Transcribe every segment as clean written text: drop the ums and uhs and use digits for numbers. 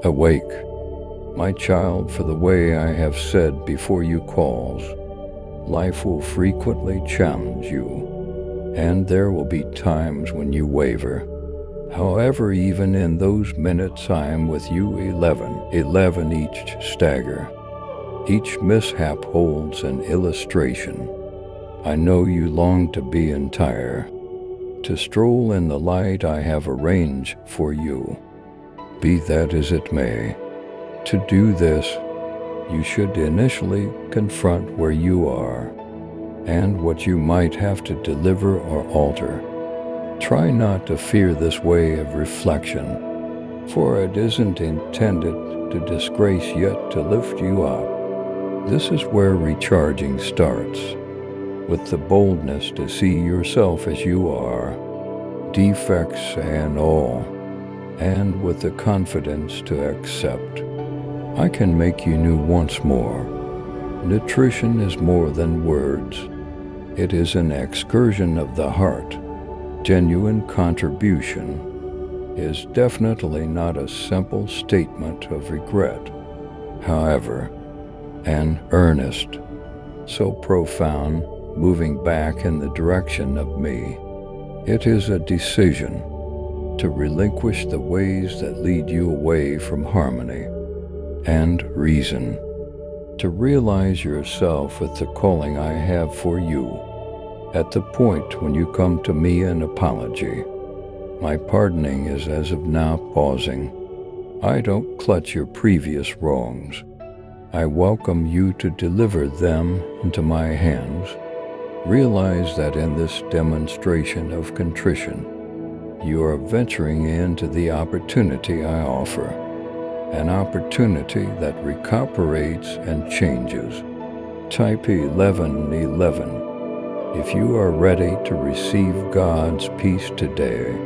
Awake, my child, for the way I have said before you calls. Life will frequently challenge you, and there will be times when you waver. However, even in those minutes I am with you 11 each stagger. Each mishap holds an illustration. I know you long to be entire, to stroll in the light I have arranged for you. Be that as it may, to do this, you should initially confront where you are and what you might have to deliver or alter. Try not to fear this way of reflection, for it isn't intended to disgrace yet to lift you up. This is where recharging starts, with the boldness to see yourself as you are, defects and all, and with the confidence to accept. I can make you new once more. Nutrition is more than words. It is an excursion of the heart. Genuine contribution is definitely not a simple statement of regret. However, an earnest, so profound, moving back in the direction of me. It is a decision to relinquish the ways that lead you away from harmony and reason, to realize yourself with the calling I have for you. At the point when you come to me in apology, my pardoning is as of now pausing. I don't clutch your previous wrongs. I welcome you to deliver them into my hands. Realize that in this demonstration of contrition, you are venturing into the opportunity I offer, an opportunity that recuperates and changes. Type 1111 if you are ready to receive God's peace today.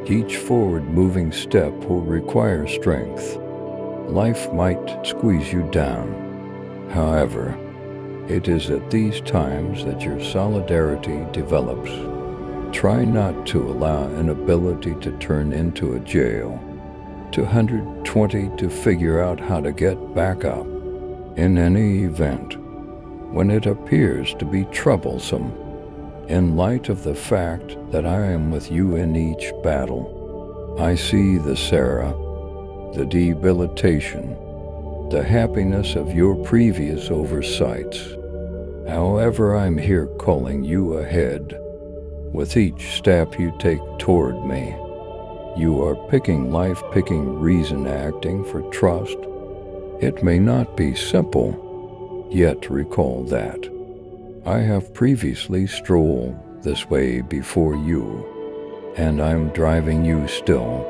Each forward-moving step will require strength. Life might squeeze you down. However, it is at these times that your solidarity develops. Try not to allow inability to turn into a jail. 220 to figure out how to get back up. In any event, when it appears to be troublesome, in light of the fact that I am with you in each battle, I see the Sarah, the debilitation, the happiness of your previous oversights. However, I'm here calling you ahead. With each step you take toward me, you are picking life, picking reason, acting for trust. It may not be simple, yet recall that I have previously strolled this way before you, and I'm driving you still.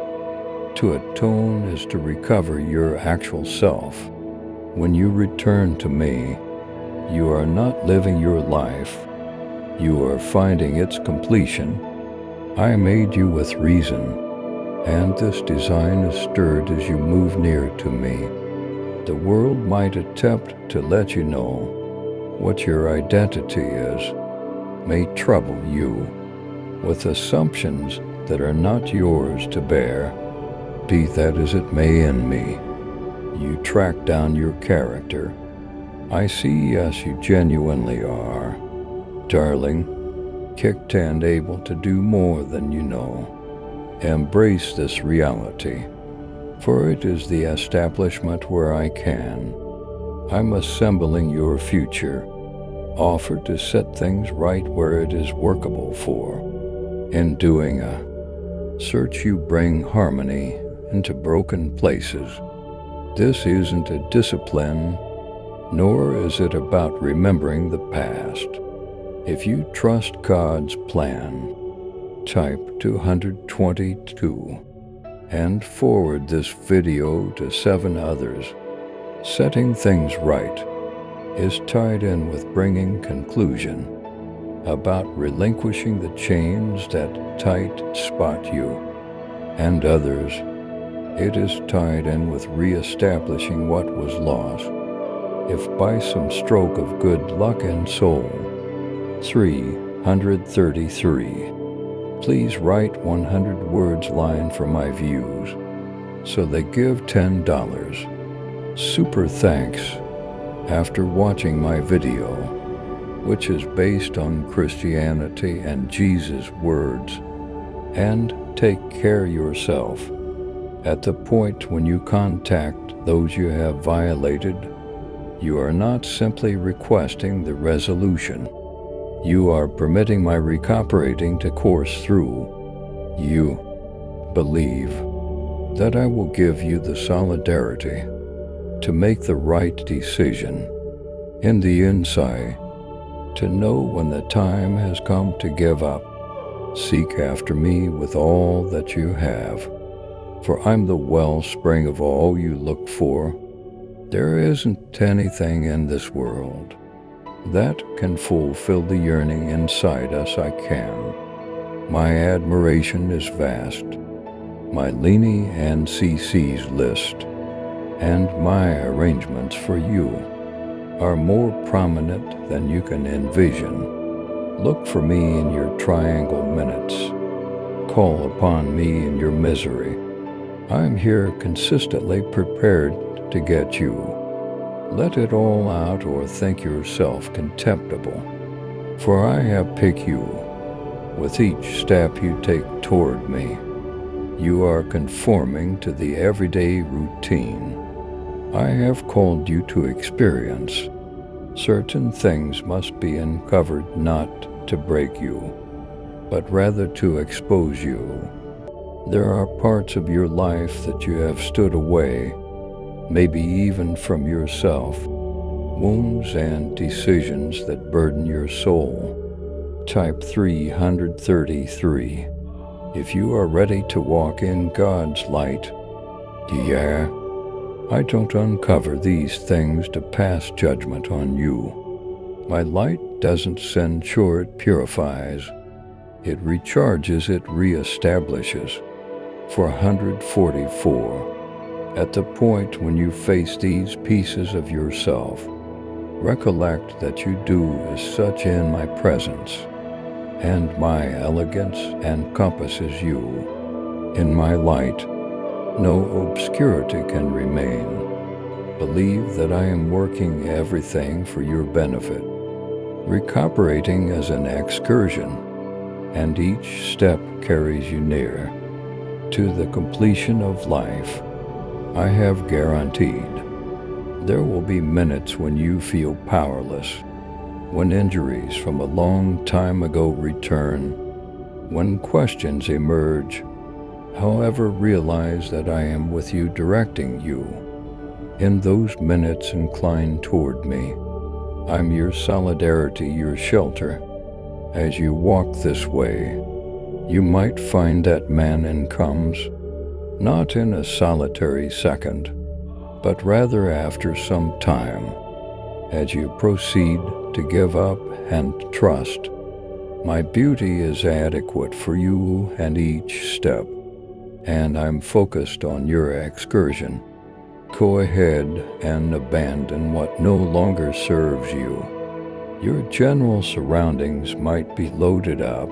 To atone is to recover your actual self. When you return to me, you are not living your life. You are finding its completion. I made you with reason, and this design is stirred as you move near to me. The world might attempt to let you know what your identity is, may trouble you with assumptions that are not yours to bear. Be that as it may in me, you track down your character. I see as you genuinely are, darling, kicked and able to do more than you know. Embrace this reality, for it is the establishment where I can. I'm assembling your future, offer to set things right where it is workable for. In doing a search, you bring harmony into broken places. This isn't a discipline, nor is it about remembering the past. If you trust God's plan, type 222 and forward this video to 7 others. Setting things right is tied in with bringing conclusion about relinquishing the chains that tight spot you and others. It is tied in with re-establishing what was lost. If by some stroke of good luck and soul. 333. Please write 100 words line for my views. so they give $10. Super thanks after watching my video, which is based on Christianity and Jesus' words, and take care yourself. At the point when you contact those you have violated, you are not simply requesting the resolution. You are permitting my recuperating to course through. You believe that I will give you the solidarity to make the right decision, in the insight to know when the time has come to give up. Seek after me with all that you have, for I'm the wellspring of all you look for. There isn't anything in this world that can fulfill the yearning inside us. I can. My admiration is vast. My Leni and CC's list and my arrangements for you are more prominent than you can envision. Look for me in your triangle minutes. Call upon me in your misery. I'm here consistently prepared to get you. Let it all out or think yourself contemptible, for I have picked you. With each step you take toward me, you are conforming to the everyday routine I have called you to experience. Certain things must be uncovered, not to break you, but rather to expose you. There are parts of your life that you have stood away, maybe even from yourself, wounds and decisions that burden your soul. Type 333. If you are ready to walk in God's light, yeah, I don't uncover these things to pass judgment on you. My light doesn't censure, it purifies. It recharges, it reestablishes. 444. At the point when you face these pieces of yourself, recollect that you do as such in my presence, and my elegance encompasses you. In my light, no obscurity can remain. Believe that I am working everything for your benefit, recuperating as an excursion, and each step carries you near to the completion of life. I have guaranteed there will be minutes when you feel powerless, when injuries from a long time ago return, when questions emerge. However, realize that I am with you, directing you. In those minutes, incline toward me. I'm your solidarity, your shelter. As you walk this way, you might find that man comes, not in a solitary second, but rather after some time, as you proceed to give up and trust. My beauty is adequate for you and each step, and I'm focused on your excursion. Go ahead and abandon what no longer serves you. Your general surroundings might be loaded up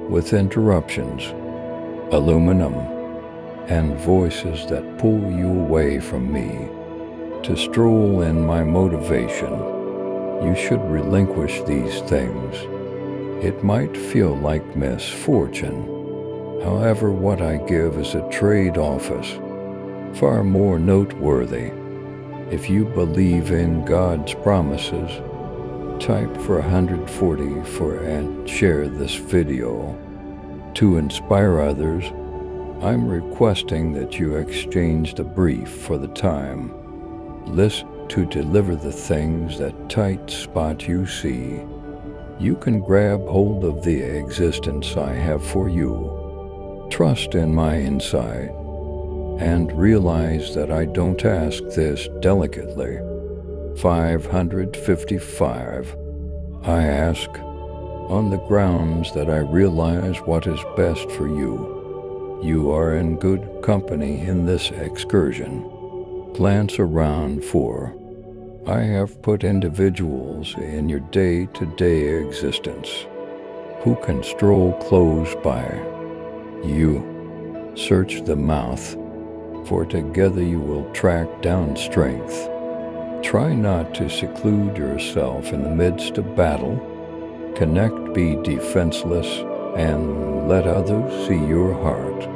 with interruptions, aluminum, and voices that pull you away from me. To stroll in my motivation, you should relinquish these things. It might feel like misfortune. However, what I give is a trade office, far more noteworthy. If you believe in God's promises, type 444 and share this video. To inspire others, I'm requesting that you exchange the brief for the time. List to deliver the things that tight spot you see. You can grab hold of the existence I have for you. Trust in my insight, and realize that I don't ask this delicately. 555. I ask on the grounds that I realize what is best for you. You are in good company in this excursion. Glance around, for I have put individuals in your day-to-day existence who can stroll close by. You search the mouth for together you will track down strength. Try not to seclude yourself in the midst of battle. Connect, be defenseless, and let others see your heart.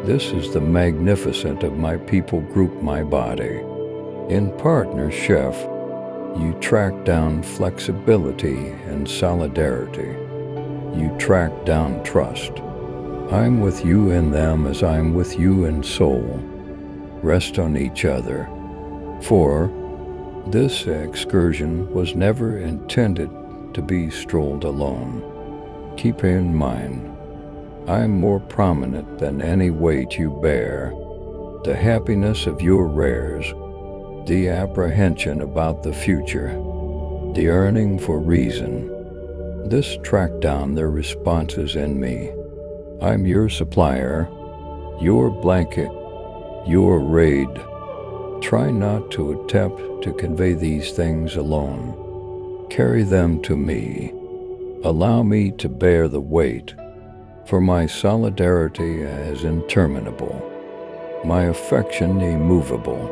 This is the magnificent of my people group, my body. In partnership, you track down flexibility and solidarity. You track down trust. I'm with you in them as I'm with you in soul. Rest on each other. For this excursion was never intended to be strolled alone. Keep in mind, I'm more prominent than any weight you bear. The happiness of your rares, the apprehension about the future, the yearning for reason. This tracked down their responses in me. I'm your supplier, your blanket, your raid. Try not to attempt to convey these things alone. Carry them to me. Allow me to bear the weight, for my solidarity is interminable, my affection immovable.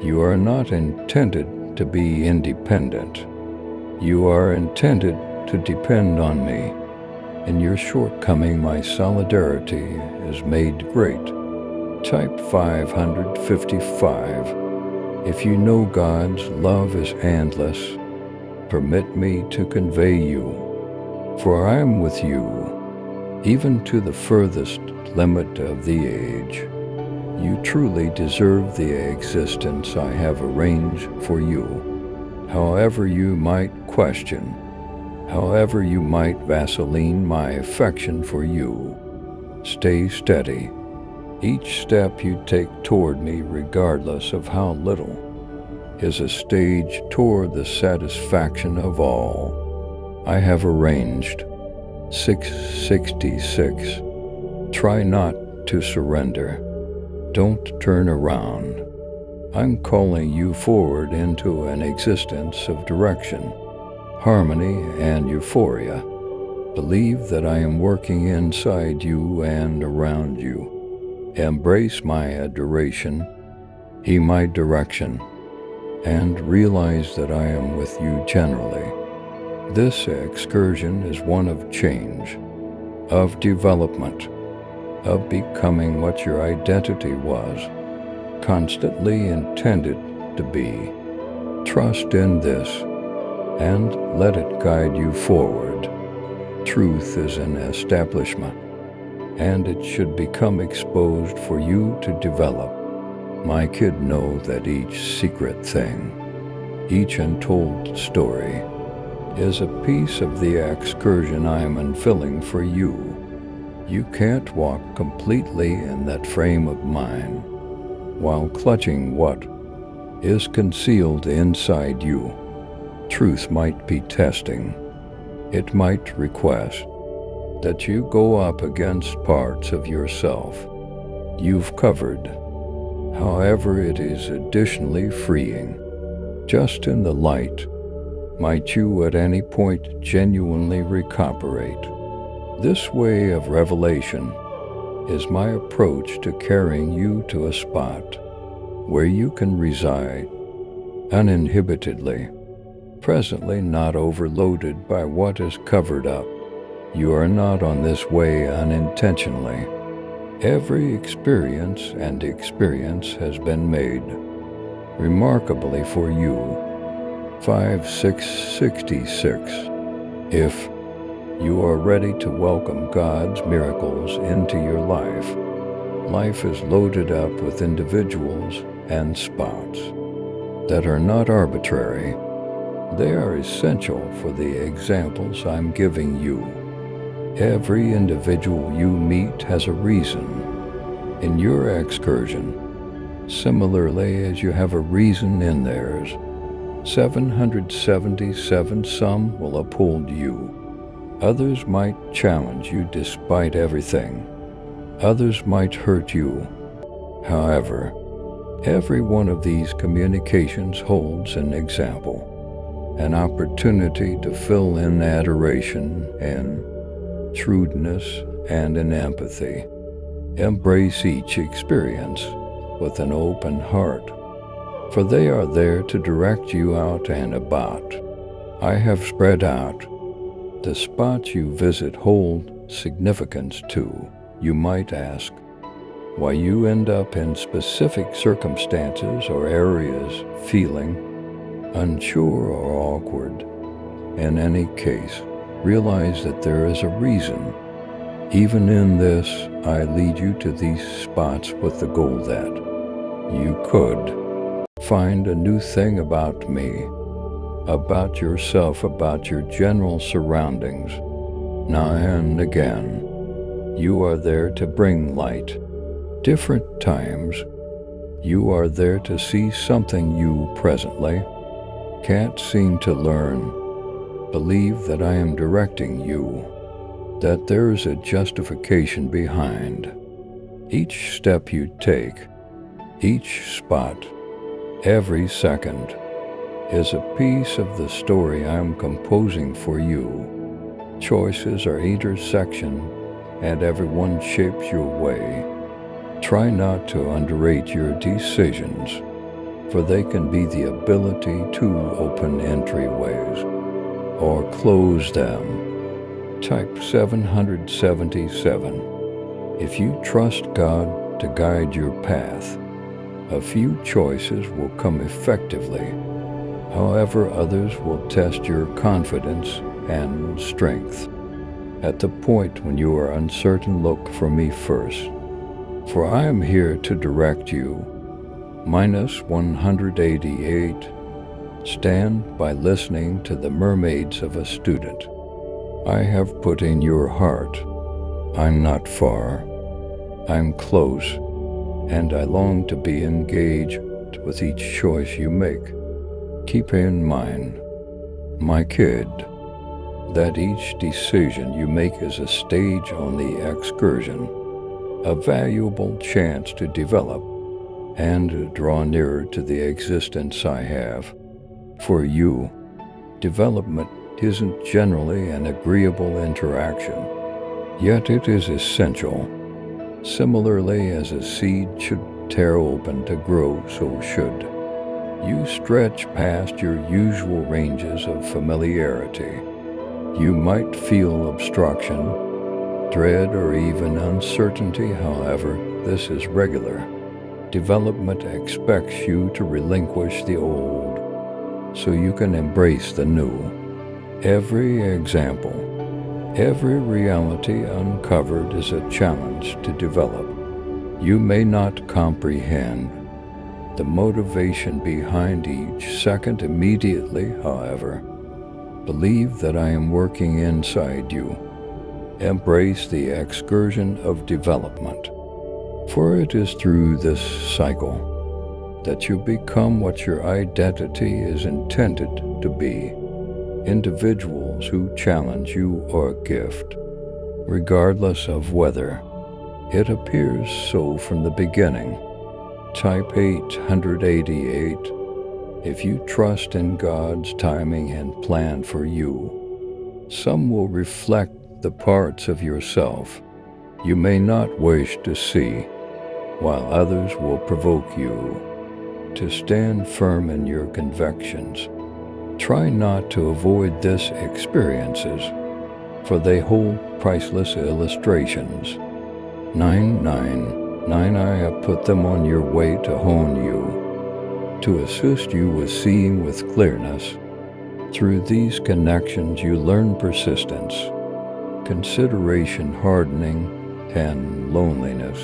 You are not intended to be independent. You are intended to depend on me. In your shortcoming, my solidarity is made great. Type 555. If you know God's love is endless, permit me to convey you. For I am with you, even to the furthest limit of the age. You truly deserve the existence I have arranged for you. However you might question, however you might vaseline my affection for you, stay steady. Each step you take toward me, regardless of how little, is a stage toward the satisfaction of all I have arranged. 666. Try not to surrender. Don't turn around. I'm calling you forward into an existence of direction, harmony, and euphoria. Believe that I am working inside you and around you. Embrace my adoration, heed my direction, and realize that I am with you generally. This excursion is one of change, of development, of becoming what your identity was, constantly intended to be. Trust in this, and let it guide you forward. Truth is an establishment, and it should become exposed for you to develop. My kid, know that each secret thing, each untold story, is a piece of the excursion I am unfilling for you. You can't walk completely in that frame of mind while clutching what is concealed inside you. Truth might be testing. It might request that you go up against parts of yourself you've covered. However, it is additionally freeing. Just in the light, might you at any point genuinely recuperate. This way of revelation is my approach to carrying you to a spot where you can reside uninhibitedly, presently not overloaded by what is covered up. You are not on this way unintentionally. Every experience has been made remarkably for you. 5666. If you are ready to welcome God's miracles into your life, life is loaded up with individuals and spots that are not arbitrary. They are essential for the examples I'm giving you. Every individual you meet has a reason in your excursion, similarly as you have a reason in theirs. 777. Some will uphold you. Others might challenge you despite everything. Others might hurt you. However, every one of these communications holds an example, an opportunity to fill in adoration and shrewdness and in empathy. Embrace each experience with an open heart, for they are there to direct you out and about. I have spread out. The spots you visit hold significance too. You might ask, why you end up in specific circumstances or areas feeling unsure or awkward. In any case, realize that there is a reason. Even in this, I lead you to these spots with the goal that you could find a new thing about me, about yourself, about your general surroundings. Now and again, you are there to bring light. Different times, you are there to see something you presently can't seem to learn. Believe that I am directing you, that there is a justification behind each step you take, each spot, every second is a piece of the story I am composing for you. Choices are intersection, and everyone shapes your way. Try not to underrate your decisions, for they can be the ability to open entryways or close them. Type 777. If you trust God to guide your path, a few choices will come effectively. However, others will test your confidence and strength. At the point when you are uncertain, look for me first, for I am here to direct you. Minus 188. Stand by listening to the mermaids of a student. I have put in your heart. I'm not far. I'm close, and I long to be engaged with each choice you make. Keep in mind, my kid, that each decision you make is a stage on the excursion, a valuable chance to develop and draw nearer to the existence I have for you. Development isn't generally an agreeable interaction, yet it is essential. Similarly, as a seed should tear open to grow, so should you stretch past your usual ranges of familiarity. You might feel obstruction, dread, or even uncertainty. However, this is regular. Development expects you to relinquish the old so you can embrace the new. Every example, every reality uncovered is a challenge to develop. You may not comprehend the motivation behind each second immediately, however. Believe that I am working inside you. Embrace the excursion of development, for it is through this cycle that you become what your identity is intended to be. Individuals who challenge you are a gift, regardless of whether it appears so from the beginning. Type 888. If you trust in God's timing and plan for you, some will reflect the parts of yourself you may not wish to see, while others will provoke you to stand firm in your convictions. Try not to avoid these experiences, for they hold priceless illustrations. 999. I have put them on your way to hone you, to assist you with seeing with clearness. Through these connections you learn persistence, consideration, hardening, and loneliness.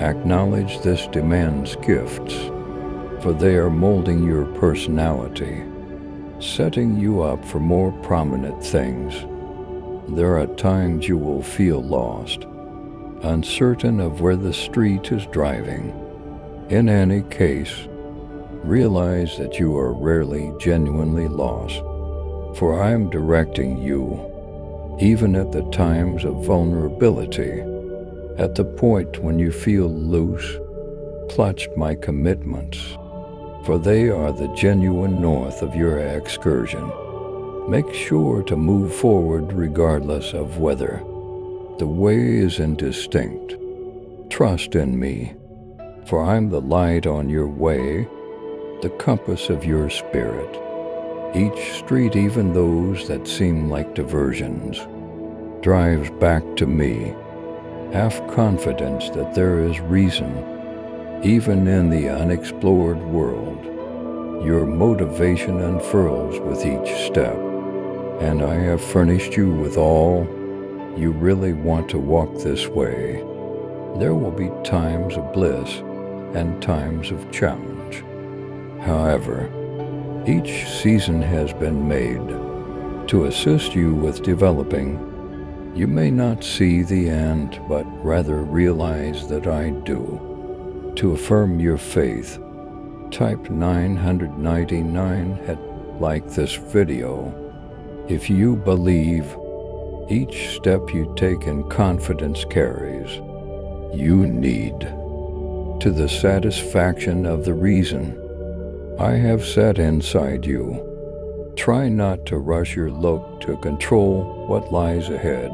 Acknowledge this demands gifts, for they are molding your personality, setting you up for more prominent things. There are times you will feel lost, uncertain of where the street is driving. In any case, realize that you are rarely genuinely lost, for I am directing you, even at the times of vulnerability. At the point when you feel loose, clutch my commitments, for they are the genuine north of your excursion. Make sure to move forward regardless of whether the way is indistinct. Trust in me. For I'm the light on your way, the compass of your spirit. Each street, even those that seem like diversions, drives back to me. Have confidence that there is reason, even in the unexplored world. Your motivation unfurls with each step, and I have furnished you with all you really want to walk this way. There will be times of bliss and times of challenge. However, each season has been made to assist you with developing. You may not see the end, but rather realize that I do. To affirm your faith, type 999 at like this video. If you believe, each step you take in confidence carries you need to the satisfaction of the reason I have set inside you. Try not to rush your luck to control what lies ahead.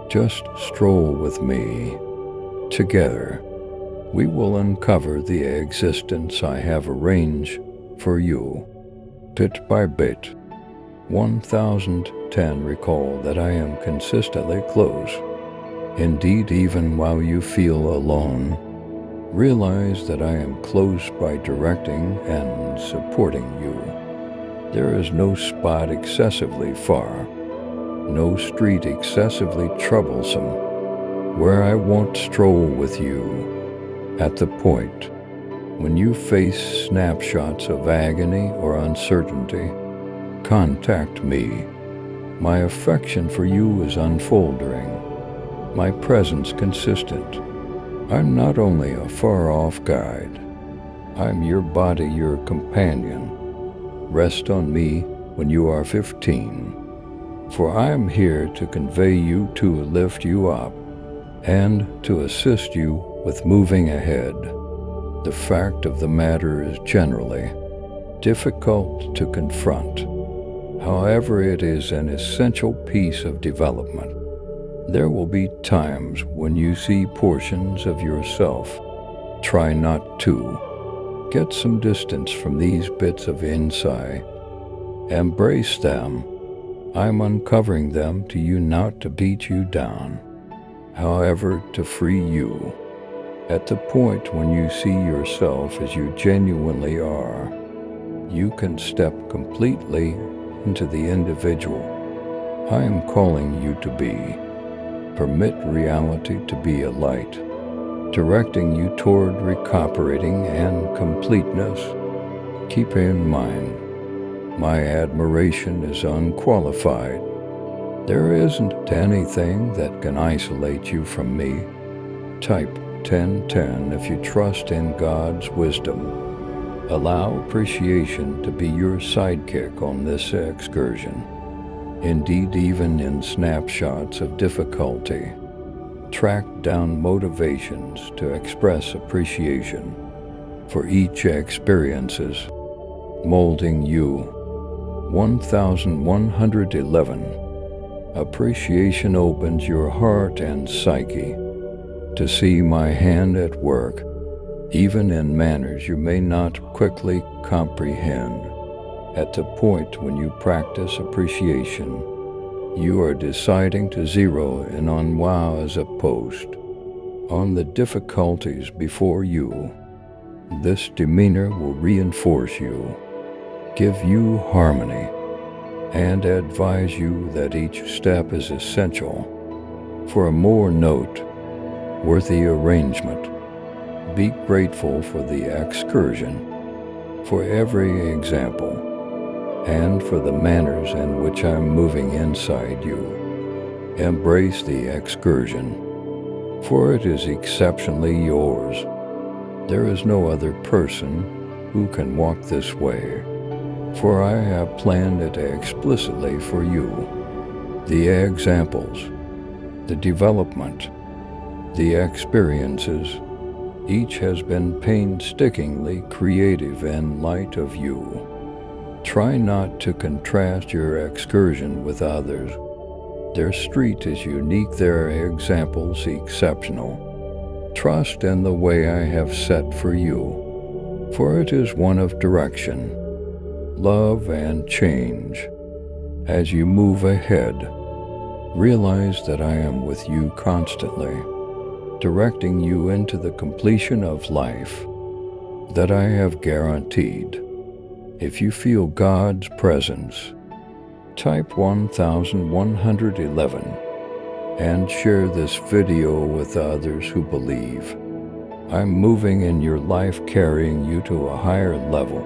Just stroll with me. Together, we will uncover the existence I have arranged for you. Bit by bit. 1010. Recall that I am consistently close. Indeed, even while you feel alone, realize that I am close by directing and supporting you. There is no spot excessively far, no street excessively troublesome, where I won't stroll with you. At the point when you face snapshots of agony or uncertainty, contact me. My affection for you is unfolding, my presence consistent. I'm not only a far-off guide, I'm your body, your companion. Rest on me when you are 15, for I am here to convey you, to lift you up, and to assist you with moving ahead. The fact of the matter is generally difficult to confront. However, it is an essential piece of development. There will be times when you see portions of yourself. Try not to. Get some distance from these bits of insight. Embrace them. I'm uncovering them to you, not to beat you down, however, to free you. At the point when you see yourself as you genuinely are, you can step completely into the individual I am calling you to be. Permit reality to be a light, directing you toward recuperating and completeness. Keep in mind, my admiration is unqualified. There isn't anything that can isolate you from me. Type 1010 if you trust in God's wisdom. Allow appreciation to be your sidekick on this excursion. Indeed, even in snapshots of difficulty, track down motivations to express appreciation for each experiences molding you. 1111. Appreciation opens your heart and psyche to see my hand at work, even in manners you may not quickly comprehend. At the point when you practice appreciation, you are deciding to zero in on wow as opposed on the difficulties before you. This demeanor will reinforce you, give you harmony, and advise you that each step is essential for a more noteworthy arrangement. Be grateful for the excursion, for every example, and for the manners in which I'm moving inside you. Embrace the excursion, for it is exceptionally yours. There is no other person who can walk this way, for I have planned it explicitly for you. The examples, the development, the experiences, each has been painstakingly creative in light of you. Try not to contrast your excursion with others. Their street is unique, their examples exceptional. Trust in the way I have set for you, for it is one of direction, love, and change. As you move ahead, realize that I am with you constantly, directing you into the completion of life that I have guaranteed. If you feel God's presence, type 1111 and share this video with others who believe. I'm moving in your life, carrying you to a higher level.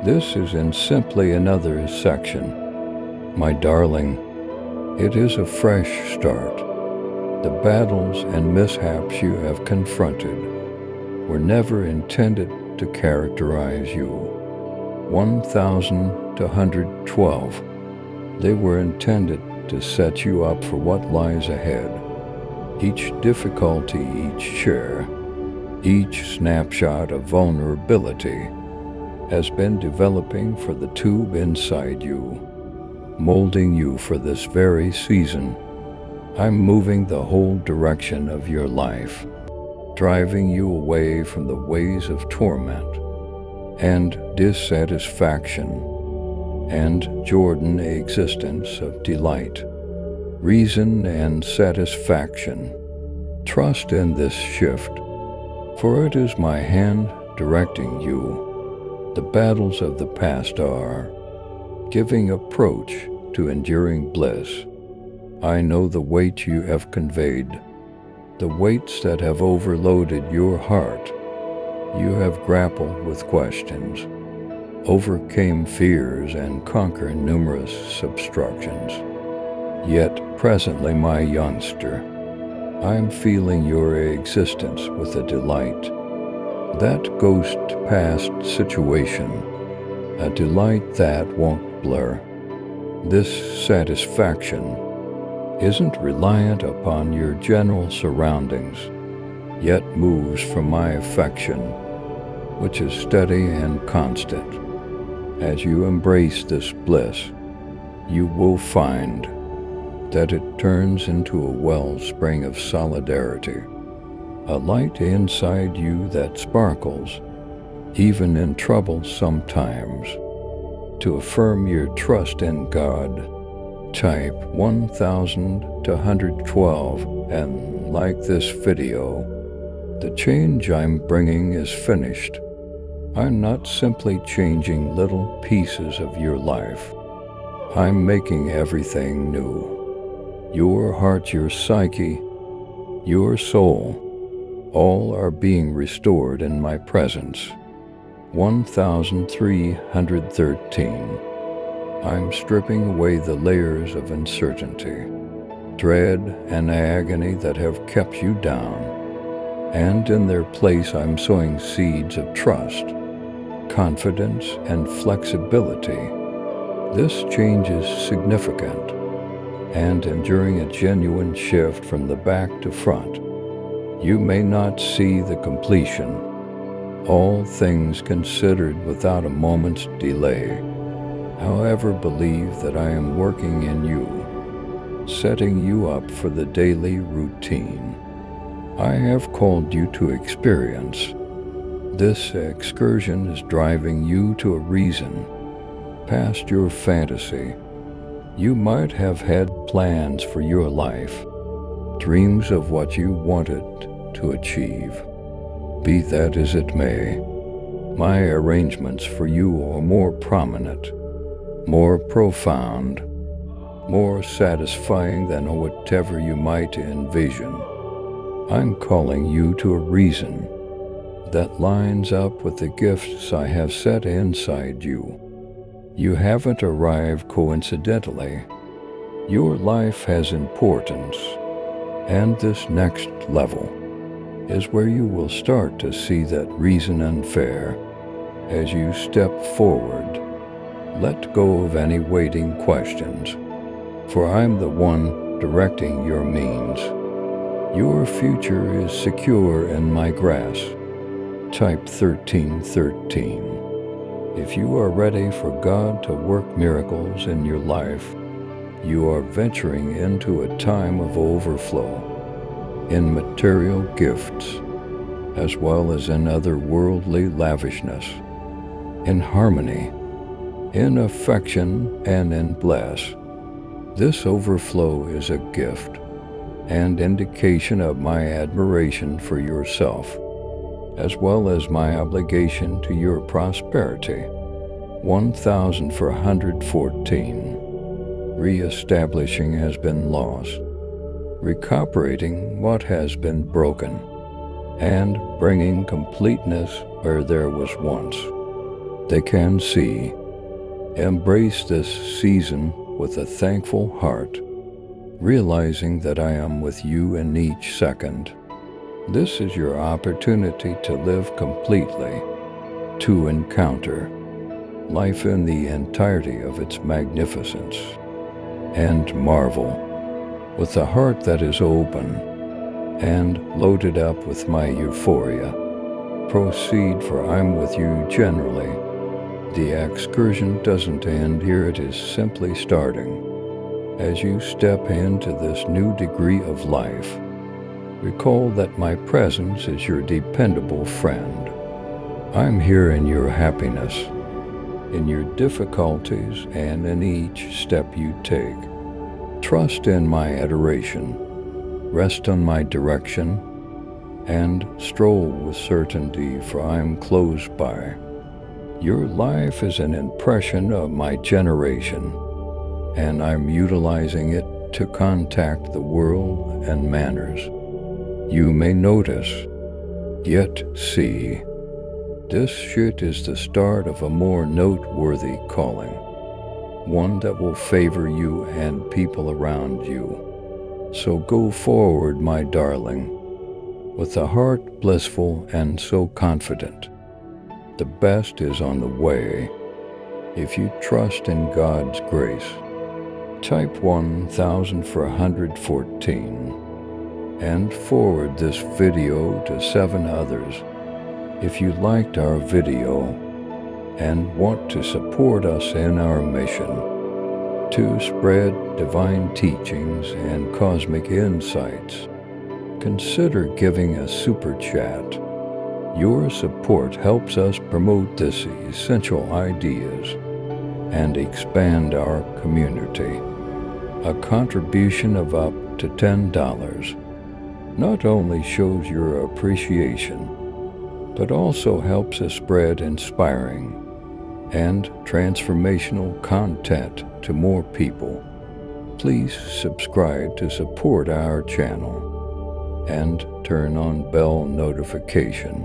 This is in simply another section. My darling, it is a fresh start. The battles and mishaps you have confronted were never intended to characterize you. 1,212. They were intended to set you up for what lies ahead. Each difficulty, each share, each snapshot of vulnerability has been developing for the tube inside you, molding you for this very season. I'm moving the whole direction of your life, driving you away from the ways of torment and dissatisfaction, and Jordan a existence of delight, reason, and satisfaction. Trust in this shift, for it is my hand directing you. The battles of the past are giving approach to enduring bliss. I know the weight you have conveyed, the weights that have overloaded your heart. You have grappled with questions, overcame fears, and conquered numerous obstructions. Yet presently, my youngster, I am feeling your existence with a delight. That ghost past situation, a delight that won't blur. This satisfaction isn't reliant upon your general surroundings, yet moves from my affection, which is steady and constant. As you embrace this bliss, you will find that it turns into a wellspring of solidarity, a light inside you that sparkles, even in trouble sometimes. To affirm your trust in God, type 1,212 and like this video. The change I'm bringing is finished. I'm not simply changing little pieces of your life. I'm making everything new. Your heart, your psyche, your soul, all are being restored in my presence. 1,313. I'm stripping away the layers of uncertainty, dread, and agony that have kept you down, and in their place I'm sowing seeds of trust, confidence, and flexibility. This change is significant and enduring a genuine shift from the back to front. You may not see the completion, all things considered without a moment's delay. However, believe that I am working in you, setting you up for the daily routine I have called you to experience. This excursion is driving you to a reason, past your fantasy. You might have had plans for your life, dreams of what you wanted to achieve. Be that as it may, my arrangements for you are more prominent, more profound, more satisfying than whatever you might envision. I'm calling you to a reason that lines up with the gifts I have set inside you. You haven't arrived coincidentally. Your life has importance, and this next level is where you will start to see that reason unfair. As you step forward, let go of any waiting questions, for I'm the one directing your means. Your future is secure in my grasp. Type 1313. If you are ready for God to work miracles in your life, you are venturing into a time of overflow in material gifts, as well as in otherworldly lavishness, in harmony, in affection, and in bliss. This overflow is a gift and indication of my admiration for yourself, as well as my obligation to your prosperity. 1414. Reestablishing has been lost, recuperating what has been broken, and bringing completeness where there was once. They can see. Embrace this season with a thankful heart, realizing that I am with you in each second. This is your opportunity to live completely, to encounter life in the entirety of its magnificence, and marvel with a heart that is open and loaded up with my euphoria. Proceed, for I'm with you generally. The excursion doesn't end here, it is simply starting. As you step into this new degree of life, recall that my presence is your dependable friend. I'm here in your happiness, in your difficulties, and in each step you take. Trust in my adoration, rest on my direction, and stroll with certainty, for I am close by. Your life is an impression of my generation, and I'm utilizing it to contact the world and manners. You may notice, yet see, this shit is the start of a more noteworthy calling, one that will favor you and people around you. So go forward, my darling, with a heart blissful and so confident. The best is on the way if you trust in God's grace. Type 1414 and forward this video to 7 others. If you liked our video and want to support us in our mission to spread divine teachings and cosmic insights, consider giving a super chat. Your support helps us promote these essential ideas and expand our community. A contribution of up to $10 not only shows your appreciation, but also helps us spread inspiring and transformational content to more people. Please subscribe to support our channel and turn on bell notification